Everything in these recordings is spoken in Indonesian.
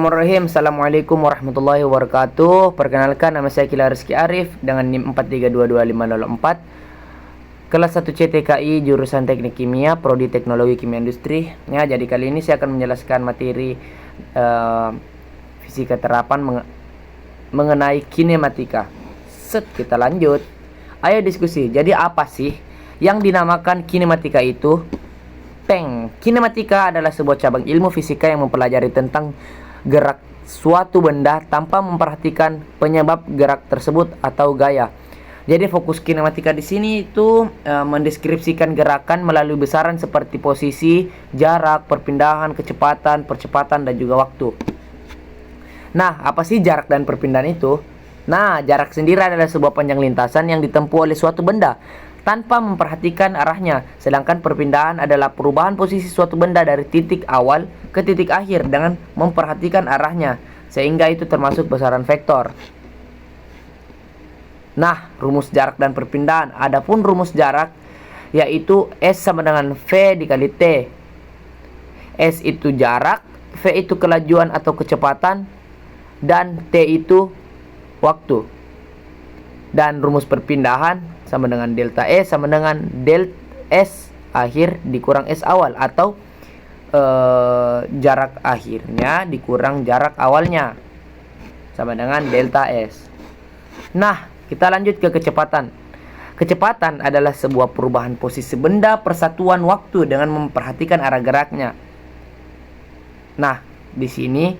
Bismillahirrahmanirrahim. Assalamualaikum warahmatullahi wabarakatuh. Perkenalkan, nama saya Kila Rizky Arif dengan NIM 43225004, kelas 1 CTKI jurusan Teknik Kimia, Prodi Teknologi Kimia Industri. Ya, jadi kali ini saya akan menjelaskan materi fisika terapan mengenai kinematika. Kita lanjut. Ayo diskusi. Jadi apa sih yang dinamakan kinematika itu? Kinematika adalah sebuah cabang ilmu fisika yang mempelajari tentang gerak suatu benda tanpa memperhatikan penyebab gerak tersebut atau gaya. Jadi fokus kinematika di sini itu mendeskripsikan gerakan melalui besaran seperti posisi, jarak, perpindahan, kecepatan, percepatan, dan juga waktu. Nah, apa sih jarak dan perpindahan itu? Nah, jarak sendiri adalah sebuah panjang lintasan yang ditempuh oleh suatu benda tanpa memperhatikan arahnya, sedangkan perpindahan adalah perubahan posisi suatu benda dari titik awal ke titik akhir dengan memperhatikan arahnya, sehingga itu termasuk besaran vektor. Nah, rumus jarak dan perpindahan. Adapun rumus jarak yaitu S sama dengan V dikali T. S itu jarak, V itu kelajuan atau kecepatan, dan T itu waktu. Dan rumus perpindahan sama dengan delta S sama dengan del S akhir dikurang S awal, atau jarak akhirnya dikurang jarak awalnya sama dengan delta S. Nah, kita lanjut ke kecepatan. Kecepatan adalah sebuah perubahan posisi benda persatuan waktu dengan memperhatikan arah geraknya. Nah, di sini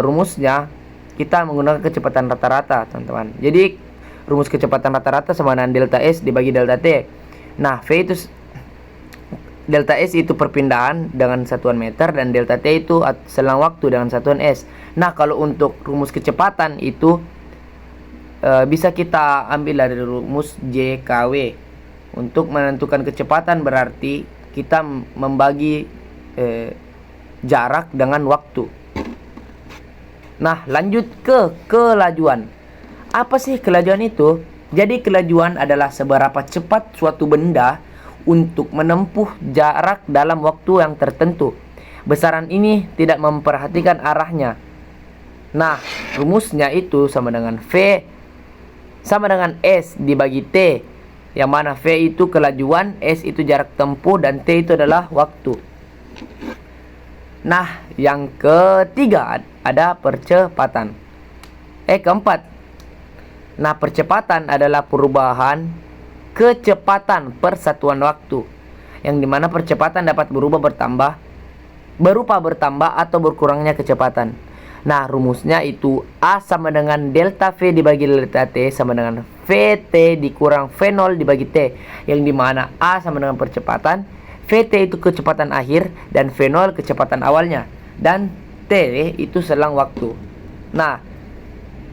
rumusnya kita menggunakan kecepatan rata-rata, teman-teman. Jadi rumus kecepatan rata-rata sama dengan delta S dibagi delta T. Nah, delta S itu perpindahan dengan satuan meter, dan delta T itu selang waktu dengan satuan S. Nah, kalau untuk rumus kecepatan itu bisa kita ambil dari rumus JKW. Untuk menentukan kecepatan berarti kita membagi jarak dengan waktu. Nah, lanjut ke kelajuan. Apa sih kelajuan itu? Jadi kelajuan adalah seberapa cepat suatu benda untuk menempuh jarak dalam waktu yang tertentu. Besaran ini tidak memperhatikan arahnya. Nah, rumusnya itu sama dengan V sama dengan S dibagi T, yang mana V itu kelajuan, S itu jarak tempuh, dan T itu adalah waktu. Nah, yang ketiga ada percepatan. Keempat. Nah, percepatan adalah perubahan kecepatan persatuan waktu, yang dimana percepatan dapat berupa bertambah atau berkurangnya kecepatan. Nah, rumusnya itu A sama dengan delta V dibagi delta T sama dengan VT dikurang V0 dibagi T, yang dimana A sama dengan percepatan, VT itu kecepatan akhir, dan V0 kecepatan awalnya, dan T itu selang waktu. Nah,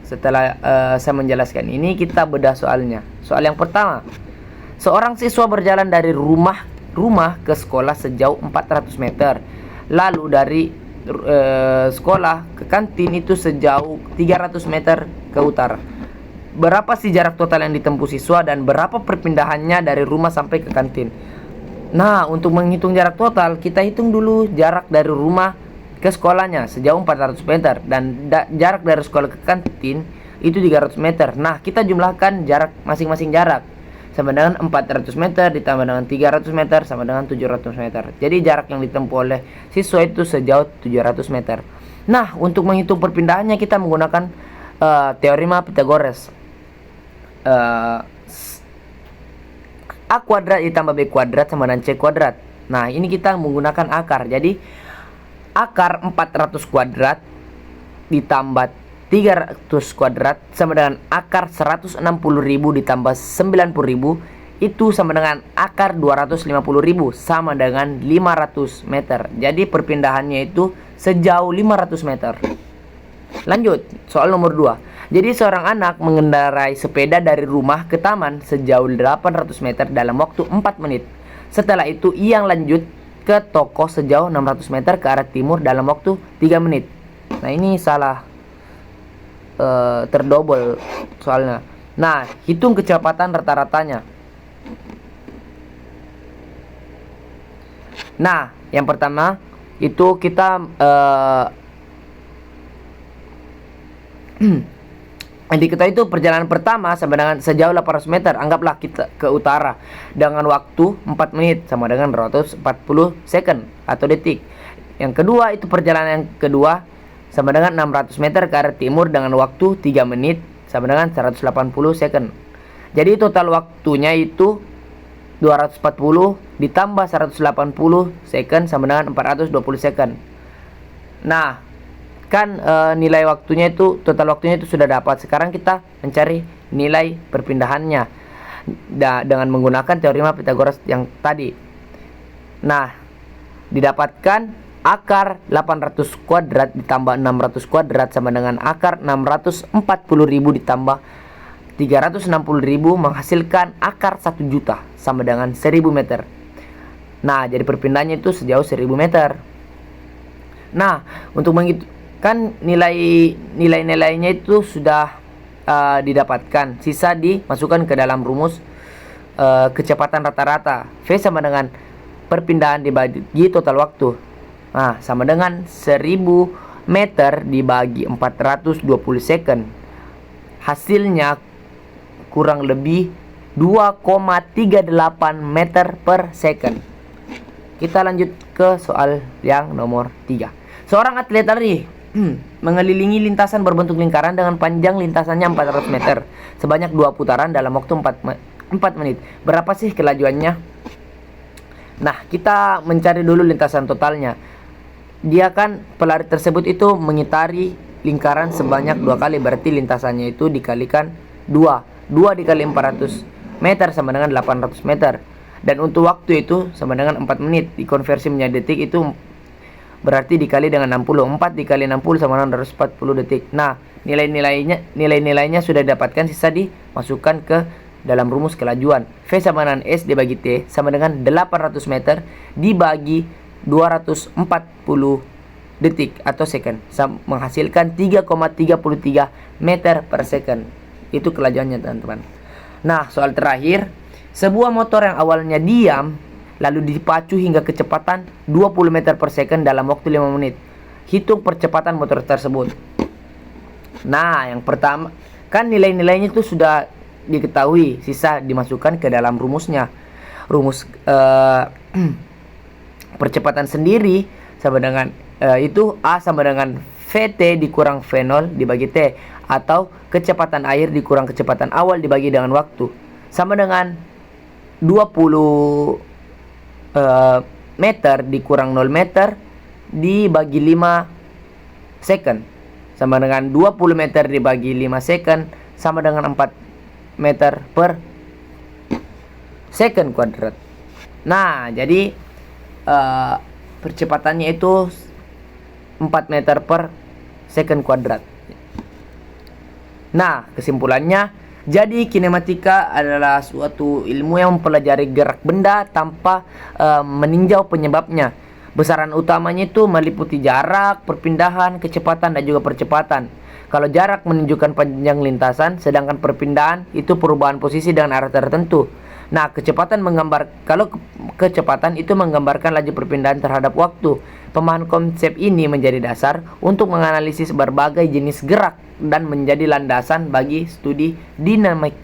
setelah saya menjelaskan ini, kita bedah soalnya. Soal yang pertama, seorang siswa berjalan dari rumah ke sekolah sejauh 400 meter. Lalu dari sekolah ke kantin itu sejauh 300 meter ke utara. Berapa sih jarak total yang ditempuh siswa, dan berapa perpindahannya dari rumah sampai ke kantin? Nah, untuk menghitung jarak total, kita hitung dulu jarak dari rumah ke sekolahnya sejauh 400 meter, dan jarak dari sekolah ke kantin itu 300 meter. Nah, kita jumlahkan jarak masing-masing jarak, sama dengan 400 meter ditambah dengan 300 meter sama dengan 700 meter. Jadi jarak yang ditempuh oleh siswa itu sejauh 700 meter. Nah, untuk menghitung perpindahannya kita menggunakan teorema Pythagoras. A kuadrat ditambah B kuadrat sama dengan C kuadrat. Nah, ini kita menggunakan akar. Jadi akar 400 kuadrat ditambah 300 kuadrat sama dengan akar 160.000 ditambah 90.000, itu sama dengan akar 250.000 sama dengan 500 meter. Jadi perpindahannya itu sejauh 500 meter. Lanjut, soal nomor 2. Jadi seorang anak mengendarai sepeda dari rumah ke taman sejauh 800 meter dalam waktu 4 menit. Setelah itu ia lanjut ke toko sejauh 600 meter ke arah timur dalam waktu 3 menit. Nah, ini salah terdobel soalnya. Nah, hitung kecepatan rata-ratanya. Nah, yang pertama itu kita yang diketahui itu perjalanan pertama sama dengan sejauh 800 meter, anggaplah kita ke utara dengan waktu 4 menit sama dengan 240 second atau detik. Yang kedua itu perjalanan yang kedua sama dengan 600 meter ke arah timur dengan waktu 3 menit sama dengan 180 second. Jadi total waktunya itu 240 ditambah 180 second sama dengan 420 second. Nah, kan nilai waktunya itu, total waktunya itu sudah dapat. Sekarang kita mencari nilai perpindahannya dengan menggunakan teorema Pythagoras yang tadi. Nah, didapatkan akar 800 kuadrat ditambah 600 kuadrat sama dengan akar 640.000 ditambah 360.000 menghasilkan akar 1 juta sama dengan 1000 meter. Nah, jadi perpindahannya itu sejauh 1000 meter. Nah, untuk kan nilainya itu sudah didapatkan. Sisa dimasukkan ke dalam rumus kecepatan rata-rata. V sama dengan perpindahan dibagi total waktu. Nah, sama dengan 1000 meter dibagi 420 second. Hasilnya kurang lebih 2,38 meter per second. Kita lanjut ke soal yang nomor 3. Seorang atlet lari mengelilingi lintasan berbentuk lingkaran dengan panjang lintasannya 400 meter sebanyak 2 putaran dalam waktu 4 menit. Berapa sih kelajuannya? Nah, kita mencari dulu lintasan totalnya. Dia kan pelari tersebut itu mengitari lingkaran sebanyak 2 kali, berarti lintasannya itu dikalikan 2 dikali 400 meter sama dengan 800 meter. Dan untuk waktu itu sama dengan 4 menit. Dikonversi menjadi detik itu berarti dikali dengan 60. 4 dikali 60 sama dengan 240 detik. Nah, nilai-nilainya sudah didapatkan, sisa dimasukkan ke dalam rumus kelajuan. V sama dengan S dibagi T sama dengan 800 meter dibagi 240 detik atau second, menghasilkan 3,33 meter per second. Itu kelajuannya, teman-teman. Nah, soal terakhir, sebuah motor yang awalnya diam lalu dipacu hingga kecepatan 20 meter per second dalam waktu 5 menit. Hitung percepatan motor tersebut. Nah, yang pertama, kan nilai-nilainya itu sudah diketahui, sisa dimasukkan ke dalam rumusnya. Rumus percepatan sendiri sama dengan itu A sama dengan VT dikurang V0 dibagi T, atau kecepatan air dikurang kecepatan awal dibagi dengan waktu, sama dengan 20 meter dikurang 0 meter dibagi 5 second, sama dengan 20 meter dibagi 5 second sama dengan 4 meter per second kuadrat. Nah, jadi percepatannya itu 4 meter per second kuadrat. Nah, kesimpulannya, jadi kinematika adalah suatu ilmu yang mempelajari gerak benda tanpa meninjau penyebabnya. Besaran utamanya itu meliputi jarak, perpindahan, kecepatan, dan juga percepatan. Kalau jarak menunjukkan panjang lintasan, sedangkan perpindahan itu perubahan posisi dengan arah tertentu. Nah, kalau kecepatan itu menggambarkan laju perpindahan terhadap waktu. Pemahaman konsep ini menjadi dasar untuk menganalisis berbagai jenis gerak dan menjadi landasan bagi studi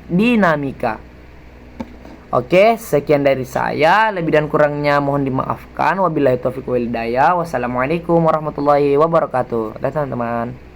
dinamika. Oke, sekian dari saya. Lebih dan kurangnya mohon dimaafkan. Wabillahi taufiq wal hidayah. Wassalamualaikum warahmatullahi wabarakatuh. Teman-teman.